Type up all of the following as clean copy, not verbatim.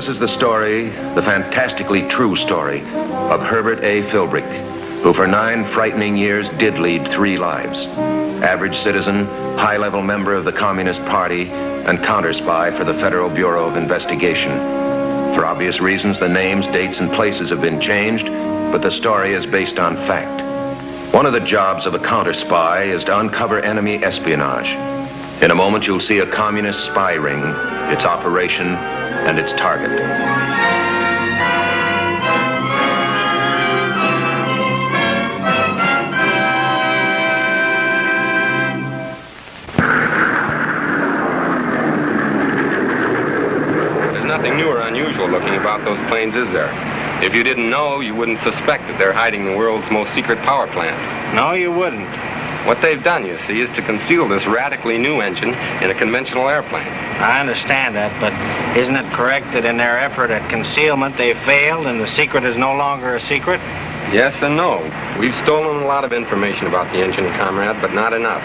This is the story, the fantastically true story, of Herbert A. Philbrick, who for 9 frightening years did lead 3 lives. Average citizen, high-level member of the Communist Party, and counter-spy for the Federal Bureau of Investigation. For obvious reasons, the names, dates, and places have been changed, but the story is based on fact. One of the jobs of a counter-spy is to uncover enemy espionage. In a moment, you'll see a communist spy ring, its operation, and its target. There's nothing new or unusual looking about those planes, is there? If you didn't know, you wouldn't suspect that they're hiding the world's most secret power plant. No, you wouldn't. What they've done, you see, is to conceal this radically new engine in a conventional airplane. I understand that, but isn't it correct that in their effort at concealment they failed and the secret is no longer a secret? Yes and no. We've stolen a lot of information about the engine, comrade, but not enough.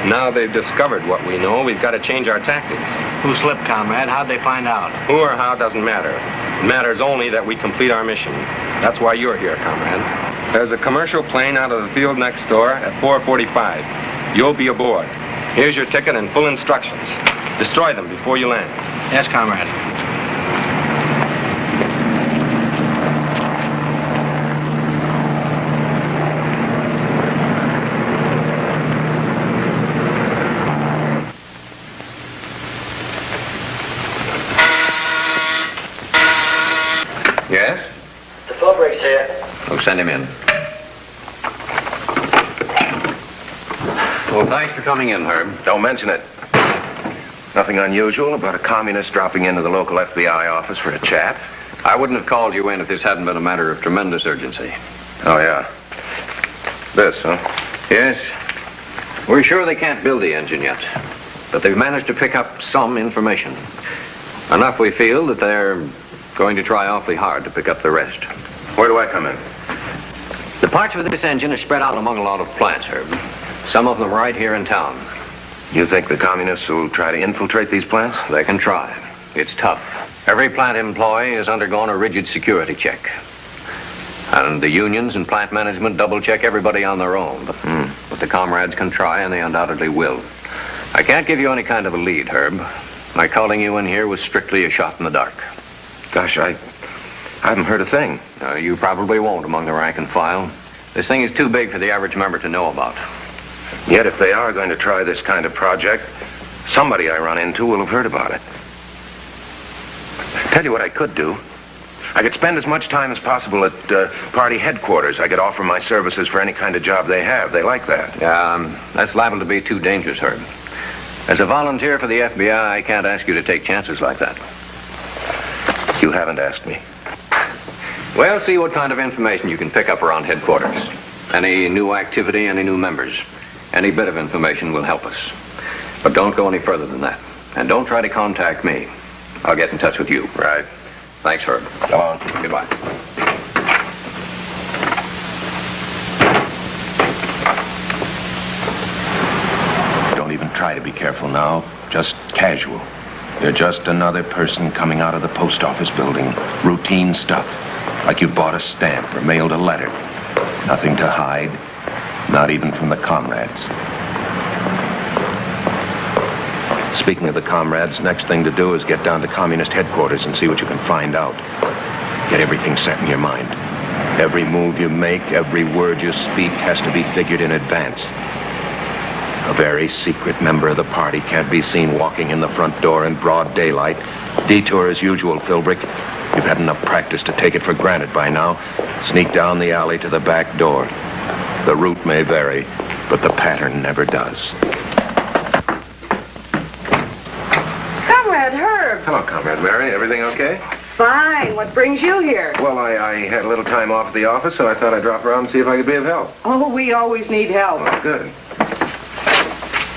Now they've discovered what we know, we've got to change our tactics. Who slipped, comrade? How'd they find out? Who or how doesn't matter. It matters only that we complete our mission. That's why you're here, comrade. There's a commercial plane out of the field next door at 4:45. You'll be aboard. Here's your ticket and full instructions. Destroy them before you land. Yes, comrade. Yes? The Philbrick's here. We'll send him in. Well, thanks for coming in, Herb. Don't mention it. Nothing unusual about a communist dropping into the local FBI office for a chat. I wouldn't have called you in if this hadn't been a matter of tremendous urgency. Oh, yeah. This, huh? Yes. We're sure they can't build the engine yet, but they've managed to pick up some information. Enough, we feel, that they're going to try awfully hard to pick up the rest. Where do I come in? The parts of this engine are spread out among a lot of plants, Herb. Some of them right here in town. You think the communists will try to infiltrate these plants? They can try. It's tough. Every plant employee has undergone a rigid security check. And the unions and plant management double-check everybody on their own. But the comrades can try, and they undoubtedly will. I can't give you any kind of a lead, Herb. My calling you in here was strictly a shot in the dark. Gosh, I haven't heard a thing. You probably won't among the rank and file. This thing is too big for the average member to know about. Yet if they are going to try this kind of project, somebody I run into will have heard about it. Tell you what I could do. I could spend as much time as possible at party headquarters. I could offer my services for any kind of job they have. They like that. That's liable to be too dangerous, Herb. As a volunteer for the FBI, I can't ask you to take chances like that. You haven't asked me. Well, see what kind of information you can pick up around headquarters. Any new activity, any new members. Any bit of information will help us. But don't go any further than that. And don't try to contact me. I'll get in touch with you. Right. Thanks, Herb. Go on. Goodbye. Don't even try to be careful now. Just casual. You're just another person coming out of the post office building. Routine stuff. Like you bought a stamp or mailed a letter. Nothing to hide. Not even from the comrades. Speaking of the comrades, next thing to do is get down to communist headquarters and see what you can find out. Get everything set in your mind. Every move you make, every word you speak has to be figured in advance. A very secret member of the party can't be seen walking in the front door in broad daylight. Detour as usual, Philbrick. You've had enough practice to take it for granted by now. Sneak down the alley to the back door. The route may vary, but the pattern never does. Comrade Herb. Hello, Comrade Mary. Everything okay? Fine. What brings you here? Well, I had a little time off at the office, so I thought I'd drop around and see if I could be of help. Oh, we always need help. Oh, good.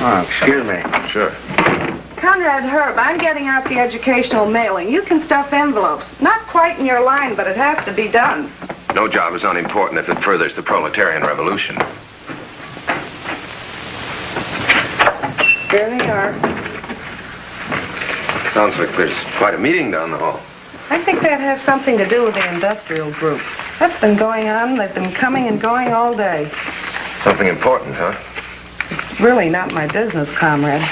Oh, excuse me. Sure. Conrad Herb, I'm getting out the educational mailing. You can stuff envelopes. Not quite in your line, but it has to be done. No job is unimportant if it furthers the proletarian revolution. Here they are. Sounds like there's quite a meeting down the hall. I think that has something to do with the industrial group. That's been going on. They've been coming and going all day. Something important, huh? It's really not my business, comrade.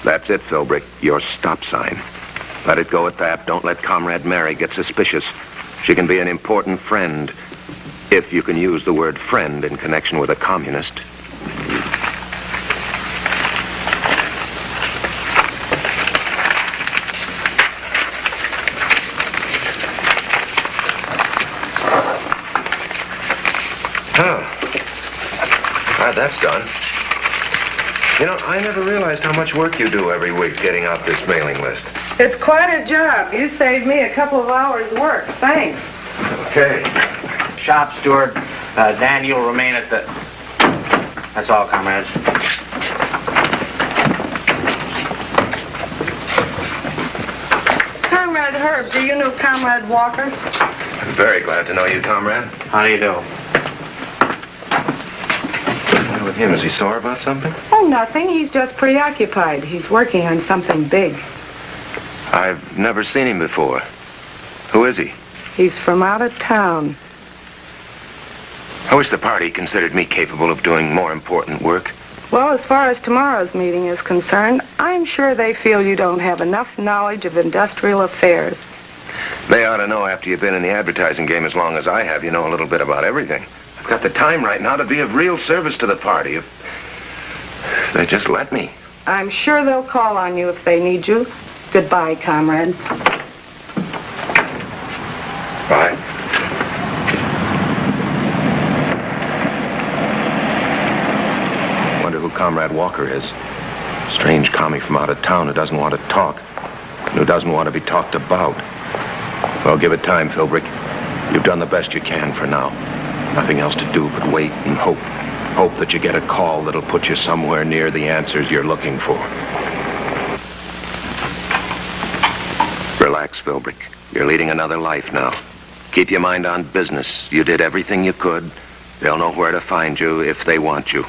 That's it, Philbrick. Your stop sign. Let it go at that. Don't let Comrade Mary get suspicious. She can be an important friend, if you can use the word friend in connection with a communist. That's done. You know, I never realized how much work you do every week getting out this mailing list. It's quite a job. You saved me a couple of hours' work. Thanks. Okay. Shop steward, Dan, you'll remain at the... That's all, comrades. Comrade Herb, do you know Comrade Walker? I'm very glad to know you, comrade. How do you do? What with him? Is he sore about something? Oh, nothing. He's just preoccupied. He's working on something big. I've never seen him before. Who is he? He's from out of town. I wish the party considered me capable of doing more important work. Well, as far as tomorrow's meeting is concerned, I'm sure they feel you don't have enough knowledge of industrial affairs. They ought to know after you've been in the advertising game as long as I have, you know a little bit about everything. I've got the time right now to be of real service to the party. If they just let me. I'm sure they'll call on you if they need you. Goodbye, comrade. Bye. Wonder who Comrade Walker is. Strange commie from out of town who doesn't want to talk. And who doesn't want to be talked about. Well, give it time, Philbrick. You've done the best you can for now. Nothing else to do but wait and hope. Hope that you get a call that'll put you somewhere near the answers you're looking for. Relax, Philbrick. You're leading another life now. Keep your mind on business. You did everything you could. They'll know where to find you if they want you.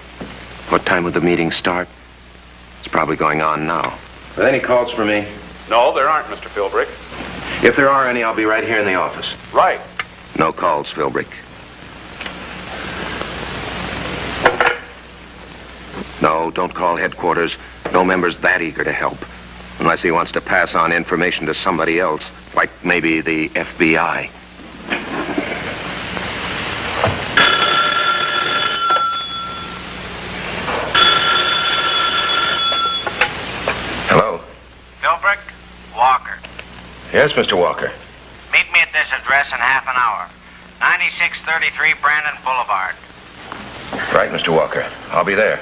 What time would the meeting start? It's probably going on now. Are there any calls for me? No, there aren't, Mr. Philbrick. If there are any, I'll be right here in the office. Right. No calls, Philbrick. No, don't call headquarters. No member's that eager to help. Unless he wants to pass on information to somebody else, like maybe the FBI. Hello? Philbrick? Walker. Yes, Mr. Walker. Meet me at this address in half an hour. 9633 Brandon Boulevard. Right, Mr. Walker. I'll be there.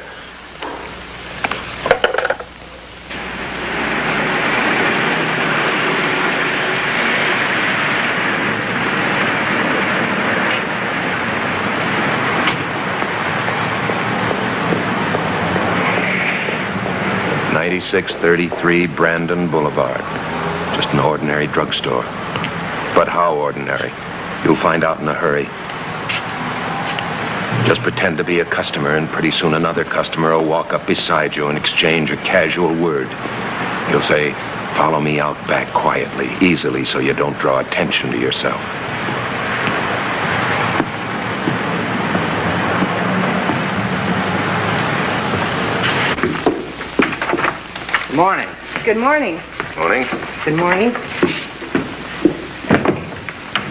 .9633 Brandon Boulevard. Just an ordinary drugstore. But how ordinary? You'll find out in a hurry. Just pretend to be a customer, and pretty soon another customer will walk up beside you and exchange a casual word. You'll say, "Follow me out back quietly, easily, so you don't draw attention to yourself." Good morning. Good morning. Morning. Good morning.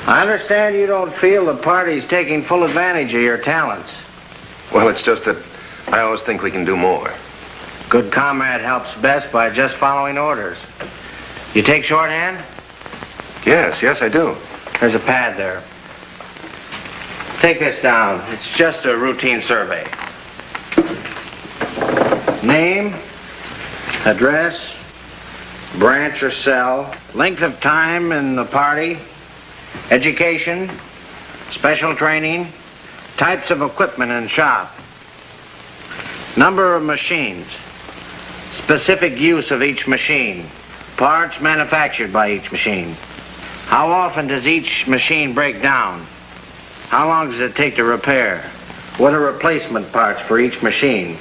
I understand you don't feel the party's taking full advantage of your talents. Well, it's just that I always think we can do more. Good comrade helps best by just following orders. You take shorthand? Yes, I do. There's a pad there. Take this down. It's just a routine survey. Name, address, branch or cell, length of time in the party, education, special training, types of equipment in shop, number of machines, specific use of each machine, parts manufactured by each machine. How often does each machine break down? How long does it take to repair? What are replacement parts for each machine?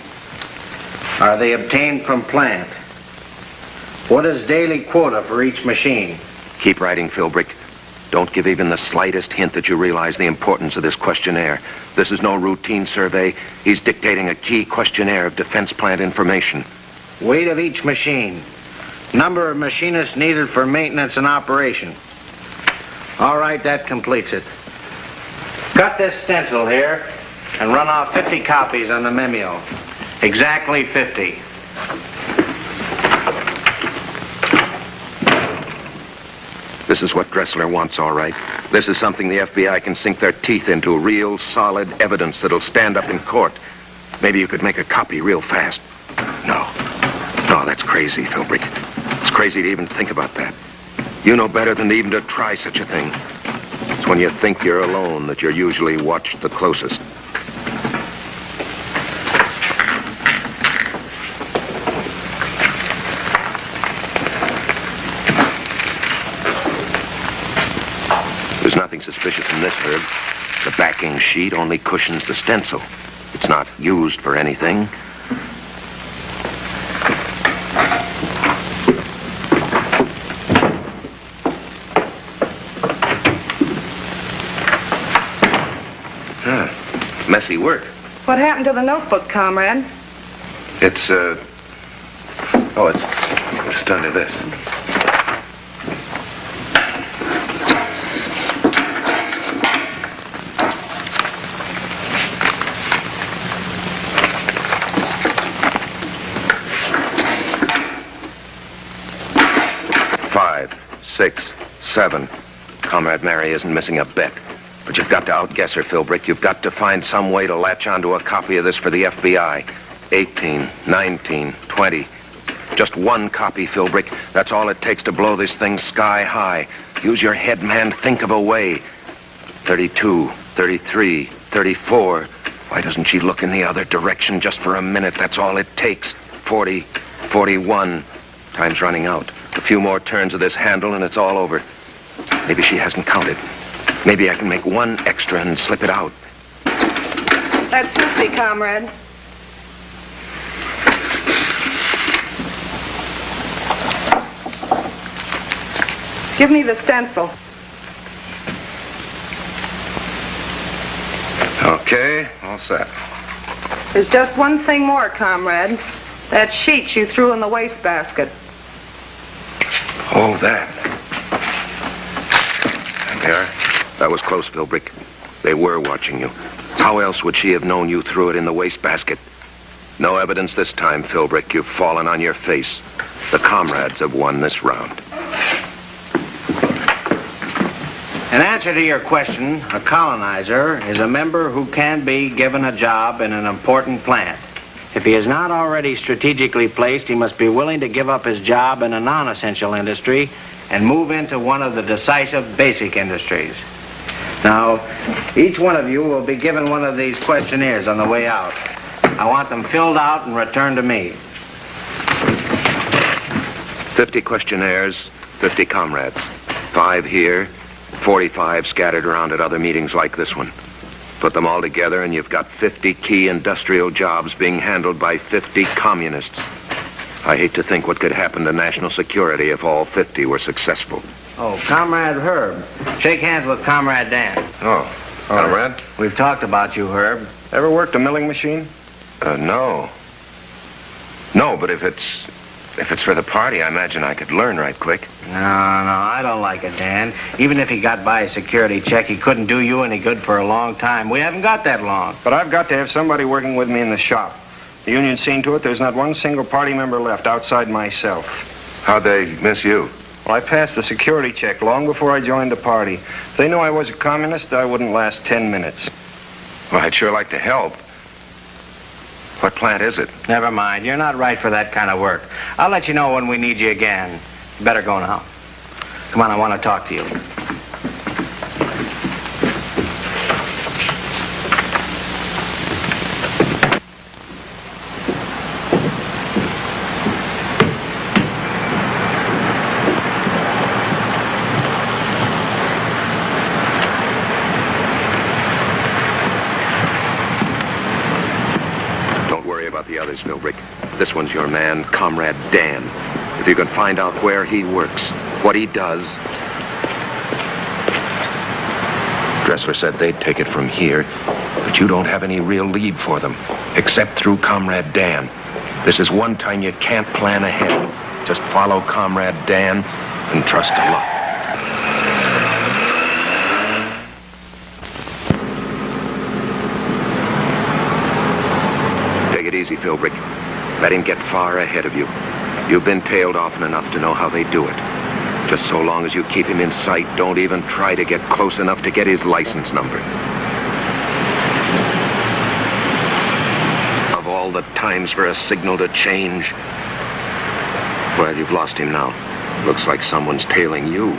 Are they obtained from plant? What is daily quota for each machine? Keep writing, Philbrick. Don't give even the slightest hint that you realize the importance of this questionnaire. This is no routine survey. He's dictating a key questionnaire of defense plant information. Weight of each machine. Number of machinists needed for maintenance and operation. All right, that completes it. Cut this stencil here and run off 50 copies on the Memeo. Exactly 50. This is what Dressler wants, all right. This is something the FBI can sink their teeth into. Real, solid evidence that'll stand up in court. Maybe you could make a copy real fast. No. No, that's crazy, Philbrick. It's crazy to even think about that. You know better than even to try such a thing. It's when you think you're alone that you're usually watched the closest. There's nothing suspicious in this, Herb. The backing sheet only cushions the stencil. It's not used for anything. Messy work. What happened to the notebook, comrade? It's just under this. Five, 6, 7. Comrade Mary isn't missing a bit. But you've got to outguess her, Philbrick. You've got to find some way to latch onto a copy of this for the FBI. 18, 19, 20. Just one copy, Philbrick. That's all it takes to blow this thing sky high. Use your head, man. Think of a way. 32, 33, 34. Why doesn't she look in the other direction just for a minute? That's all it takes. 40, 41. Time's running out. A few more turns of this handle and it's all over. Maybe she hasn't counted. Maybe I can make one extra and slip it out. That's 50, comrade. Give me the stencil. Okay, all set. There's just one thing more, comrade. That sheet you threw in the wastebasket. Oh, that. There they are. That was close, Philbrick. They were watching you. How else would she have known you threw it in the wastebasket? No evidence this time, Philbrick. You've fallen on your face. The comrades have won this round. In answer to your question, a colonizer is a member who can be given a job in an important plant. If he is not already strategically placed, he must be willing to give up his job in a non-essential industry and move into one of the decisive basic industries. Now, each one of you will be given one of these questionnaires on the way out. I want them filled out and returned to me. 50 questionnaires, 50 comrades. 5 here, 45 scattered around at other meetings like this one. Put them all together and you've got 50 key industrial jobs being handled by 50 communists. I hate to think what could happen to national security if all 50 were successful. Oh, Comrade Herb. Shake hands with Comrade Dan. Oh, comrade? We've talked about you, Herb. Ever worked a milling machine? No. No, but if it's for the party, I imagine I could learn right quick. No, I don't like it, Dan. Even if he got by a security check, he couldn't do you any good for a long time. We haven't got that long. But I've got to have somebody working with me in the shop. The union's seen to it there's not one single party member left outside myself. How'd they miss you? Well, I passed the security check long before I joined the party. If they knew I was a communist, I wouldn't last 10 minutes. Well, I'd sure like to help. What plant is it? Never mind. You're not right for that kind of work. I'll let you know when we need you again. You better go now. Come on, I want to talk to you. The others, Philbrick. This one's your man, Comrade Dan. If you can find out where he works, what he does, Dressler said they'd take it from here, but you don't have any real lead for them, except through Comrade Dan. This is one time you can't plan ahead. Just follow Comrade Dan and trust to luck. Take it easy, Philbrick. Let him get far ahead of you. You've been tailed often enough to know how they do it. Just so long as you keep him in sight, don't even try to get close enough to get his license number. Of all the times for a signal to change. Well, you've lost him now. Looks like someone's tailing you.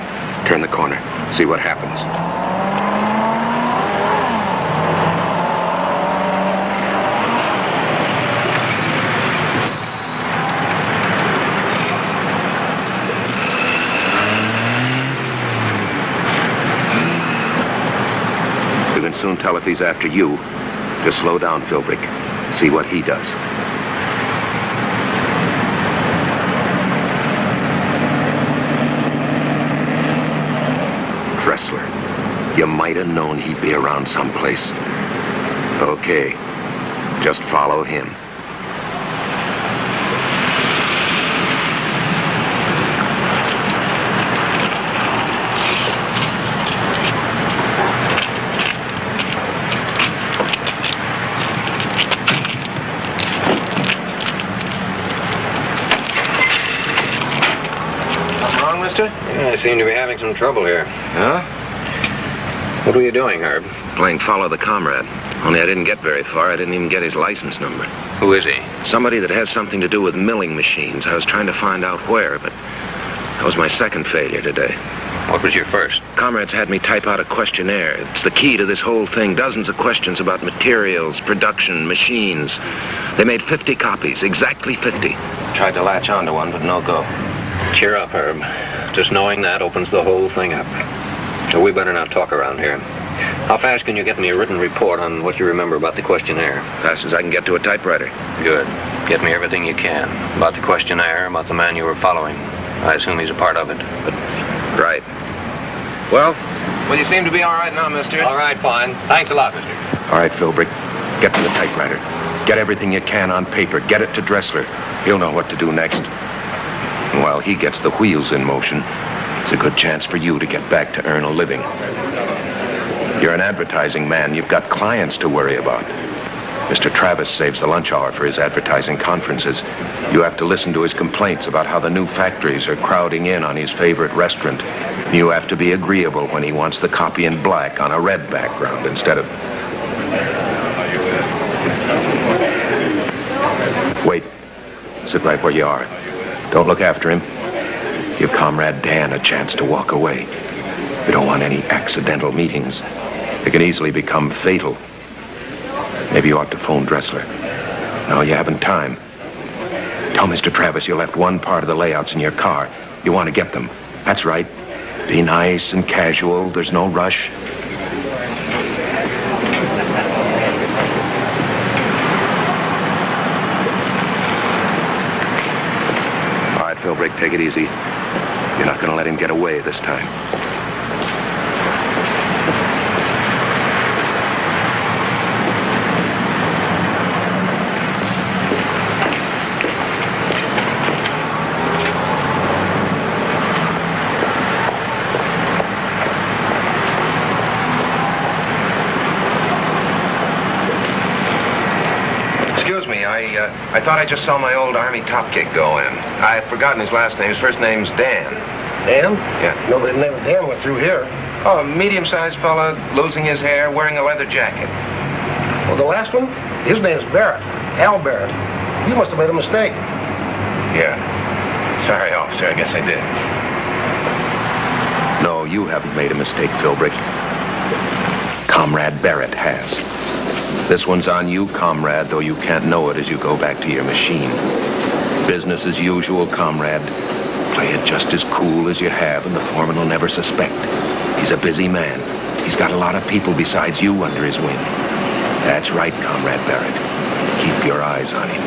Turn the corner. See what happens. You can soon tell if he's after you. Just slow down, Philbrick. See what he does. Dressler. You might have known he'd be around someplace. Okay. Just follow him. Yeah, I seem to be having some trouble here. Huh? What were you doing, Herb? Playing Follow the Comrade. Only I didn't get very far. I didn't even get his license number. Who is he? Somebody that has something to do with milling machines. I was trying to find out where, but that was my second failure today. What was your first? Comrades had me type out a questionnaire. It's the key to this whole thing. Dozens of questions about materials, production, machines. They made 50 copies, exactly 50. Tried to latch onto one, but no go. Cheer up, Herb. Just knowing that opens the whole thing up. So we better not talk around here. How fast can you get me a written report on what you remember about the questionnaire? Fast as I can get to a typewriter. Good. Get me everything you can. About the questionnaire, about the man you were following. I assume he's a part of it, but... Right. Well, you seem to be all right now, mister. All right, fine. Thanks a lot, mister. All right, Philbrick. Get to the typewriter. Get everything you can on paper. Get it to Dressler. He'll know what to do next. And while he gets the wheels in motion, it's a good chance for you to get back to earn a living. You're an advertising man. You've got clients to worry about. Mr. Travis saves the lunch hour for his advertising conferences. You have to listen to his complaints about how the new factories are crowding in on his favorite restaurant. You have to be agreeable when he wants the copy in black on a red background instead of... Wait. Sit right where you are. Don't look after him. Give Comrade Dan a chance to walk away. You don't want any accidental meetings. They can easily become fatal. Maybe you ought to phone Dressler. No, you haven't time. Tell Mr. Travis you left one part of the layouts in your car. You want to get them. That's right. Be nice and casual. There's no rush. All right, Philbrick, take it easy. You're not going to let him get away this time. I thought I just saw my old Army top kick go in. I've forgotten his last name. His first name's Dan. Dan? Yeah. Nobody named Dan went through here. Oh, a medium-sized fella, losing his hair, wearing a leather jacket. Well, the last one? His name's Barrett. Al Barrett. You must have made a mistake. Yeah. Sorry, officer. I guess I did. No, you haven't made a mistake, Philbrick. Comrade Barrett has. This one's on you, Comrade, though you can't know it as you go back to your machine. Business as usual, Comrade. Play it just as cool as you have, and the foreman will never suspect. He's a busy man. He's got a lot of people besides you under his wing. That's right, Comrade Barrett. Keep your eyes on him.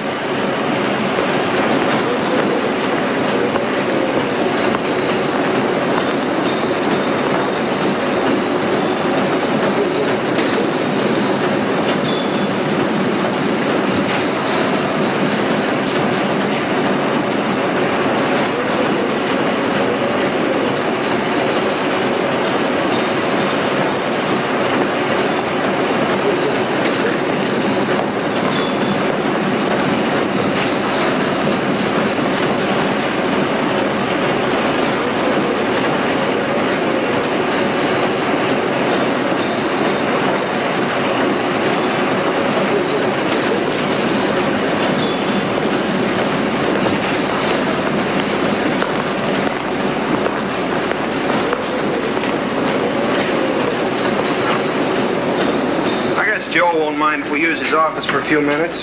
office for a few minutes?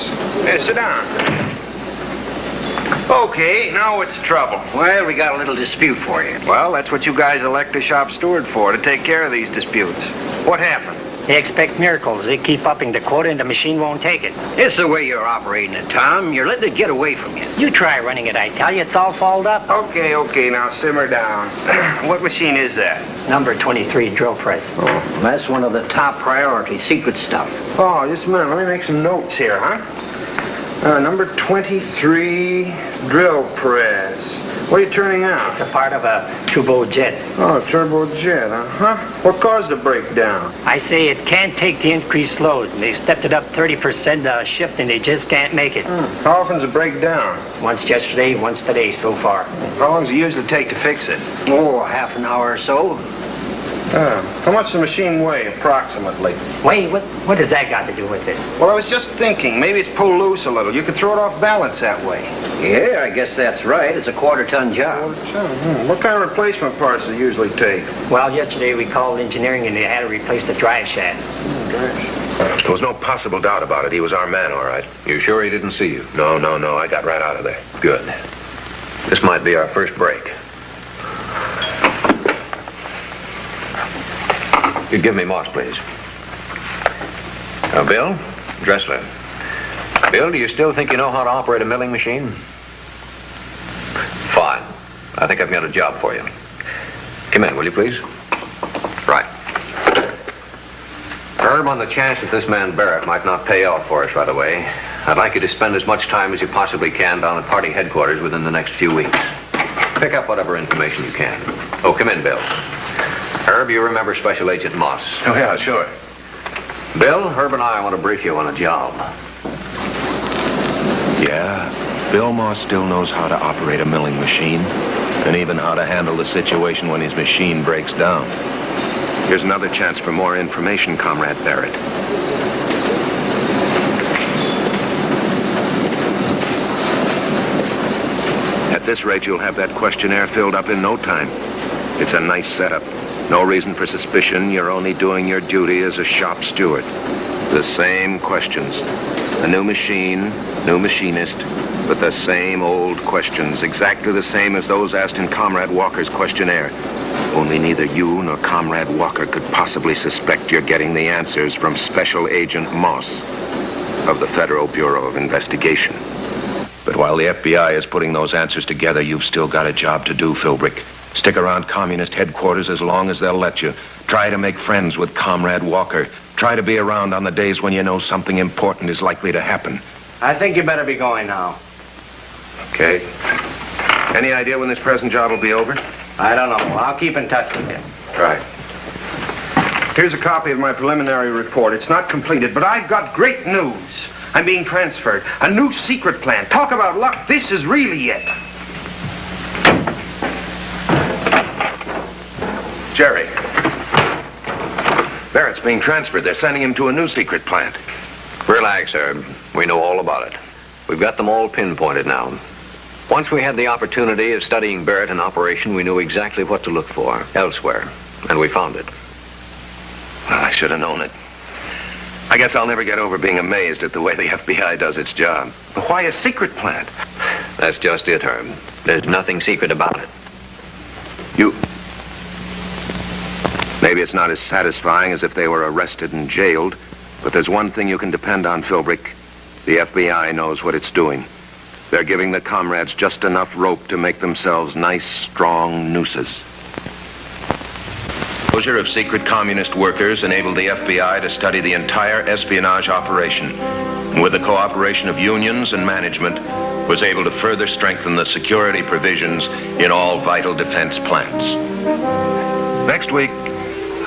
Hey, sit down. Okay, now what's the trouble? Well, we got a little dispute for you. Well, that's what you guys elect a shop steward for, to take care of these disputes. What happened? They expect miracles. They keep upping the quota and the machine won't take it. It's the way you're operating it, Tom. You're letting it get away from you. You try running it, I tell you. It's all fouled up. Okay, now simmer down. What machine is that? Number 23 drill press. Oh, that's one of the top priority secret stuff. Oh, just a minute. Let me make some notes here, huh? Number 23 drill press. What are you turning out? It's a part of a turbojet. Oh, turbojet, uh-huh. What caused the breakdown? I say it can't take the increased load. They've stepped it up 30% a shift and they just can't make it. How often's it break down? Once yesterday, once today so far. How long does it usually take to fix it? Oh, half an hour or so. How much does the machine weigh, approximately? Wait, what does that got to do with it? Well, I was just thinking, maybe it's pulled loose a little. You could throw it off balance that way. Yeah, I guess that's right. It's a quarter-ton job. What kind of replacement parts do you usually take? Well, yesterday we called engineering and they had to replace the drive shaft. There was no possible doubt about it. He was our man, all right. You sure he didn't see you? No. I got right out of there. Good. This might be our first break. You'd give me Moss, please. Now, Bill, Dressler. Bill, do you still think you know how to operate a milling machine? Fine. I think I've got a job for you. Come in, will you, please? Right. Herb, on the chance that this man Barrett might not pay off for us right away, I'd like you to spend as much time as you possibly can down at party headquarters within the next few weeks. Pick up whatever information you can. Oh, come in, Bill. Herb, you remember Special Agent Moss? Oh, yeah, sure. Bill, Herb and I want to brief you on a job. Yeah, Bill Moss still knows how to operate a milling machine, and even how to handle the situation when his machine breaks down. Here's another chance for more information, Comrade Barrett. At this rate, you'll have that questionnaire filled up in no time. It's a nice setup. No reason for suspicion. You're only doing your duty as a shop steward. The same questions. A new machine, new machinist, but the same old questions. Exactly the same as those asked in Comrade Walker's questionnaire. Only neither you nor Comrade Walker could possibly suspect you're getting the answers from Special Agent Moss of the Federal Bureau of Investigation. But while the FBI is putting those answers together, you've still got a job to do, Philbrick. Stick around Communist headquarters as long as they'll let you. Try to make friends with Comrade Walker. Try to be around on the days when you know something important is likely to happen. I think you better be going now. Okay. Any idea when this present job will be over? I don't know. I'll keep in touch with you. Right. Here's a copy of my preliminary report. It's not completed, but I've got great news. I'm being transferred. A new secret plan. Talk about luck. This is really it. Jerry. Barrett's being transferred. They're sending him to a new secret plant. Relax, Herb. We know all about it. We've got them all pinpointed now. Once we had the opportunity of studying Barrett in operation, we knew exactly what to look for elsewhere, and we found it. Well, I should have known it. I guess I'll never get over being amazed at the way the FBI does its job. But why a secret plant? That's just it, Herb. There's nothing secret about it. Maybe it's not as satisfying as if they were arrested and jailed, but there's one thing you can depend on, Philbrick. The FBI knows what it's doing. They're giving the comrades just enough rope to make themselves nice, strong nooses. Closure of secret communist workers enabled the FBI to study the entire espionage operation, and with the cooperation of unions and management, was able to further strengthen the security provisions in all vital defense plants. Next week,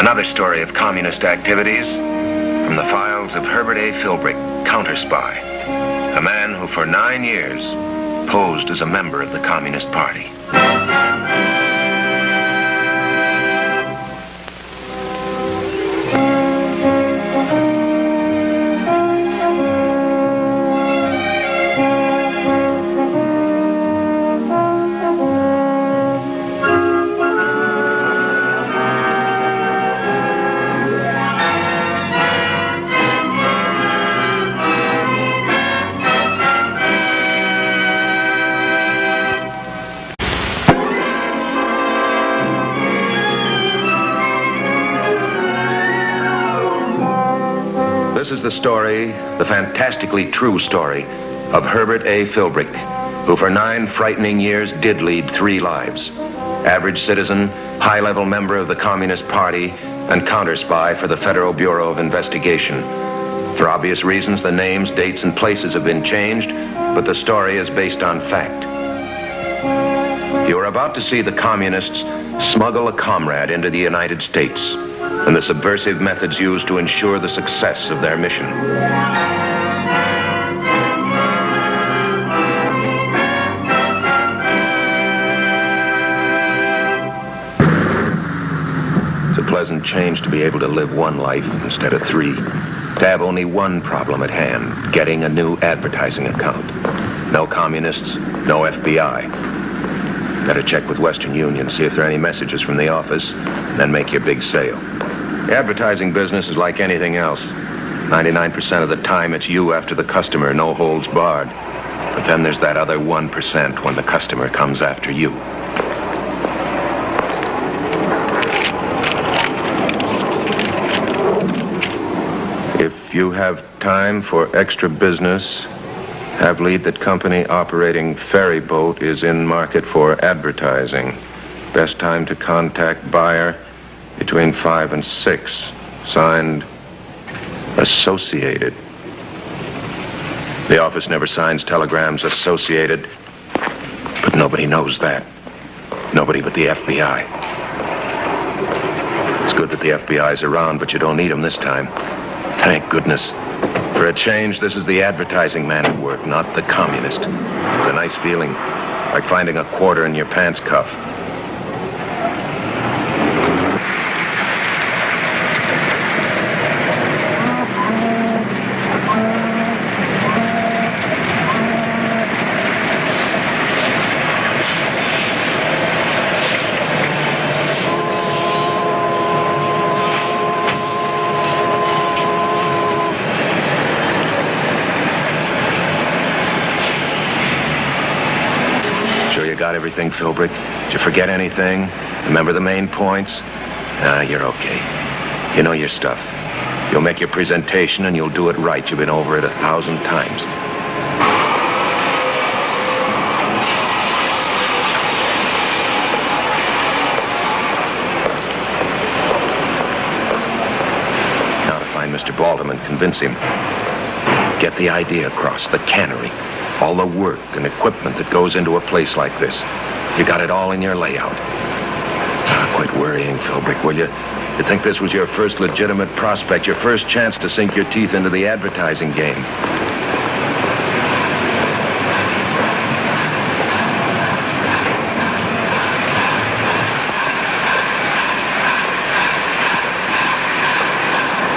another story of communist activities from the files of Herbert A. Philbrick, counter-spy, a man who for 9 years posed as a member of the Communist Party. the story, the fantastically true story, of Herbert A. Philbrick, who for 9 frightening years did lead 3 lives. Average citizen, high-level member of the Communist Party, and counter-spy for the Federal Bureau of Investigation. For obvious reasons, the names, dates, and places have been changed, but the story is based on fact. You are about to see the communists smuggle a comrade into the United States and the subversive methods used to ensure the success of their mission. It's a pleasant change to be able to live one life instead of 3. To have only one problem at hand, getting a new advertising account. No communists, no FBI. Better check with Western Union, see if there are any messages from the office, and then make your big sale. The advertising business is like anything else. 99% of the time it's you after the customer, no holds barred. But then there's that other 1% when the customer comes after you. If you have time for extra business, have lead that company operating ferry boat is in market for advertising. Best time to contact buyer between 5 and 6. Signed, Associated. The office never signs telegrams Associated, but nobody knows that. Nobody but the FBI. It's good that the FBI's around, but you don't need them this time. Thank goodness. For a change, this is the advertising man at work, not the communist. It's a nice feeling, like finding a quarter in your pants cuff. Got everything, Philbrick? Did you forget anything? Remember the main points? You're okay. You know your stuff. You'll make your presentation and you'll do it right. You've been over it 1,000 times. Now to find Mr. Baldwin and convince him. Get the idea across, the cannery. All the work and equipment that goes into a place like this. You got it all in your layout. Quit worrying, Philbrick, will you? You think this was your first legitimate prospect, your first chance to sink your teeth into the advertising game.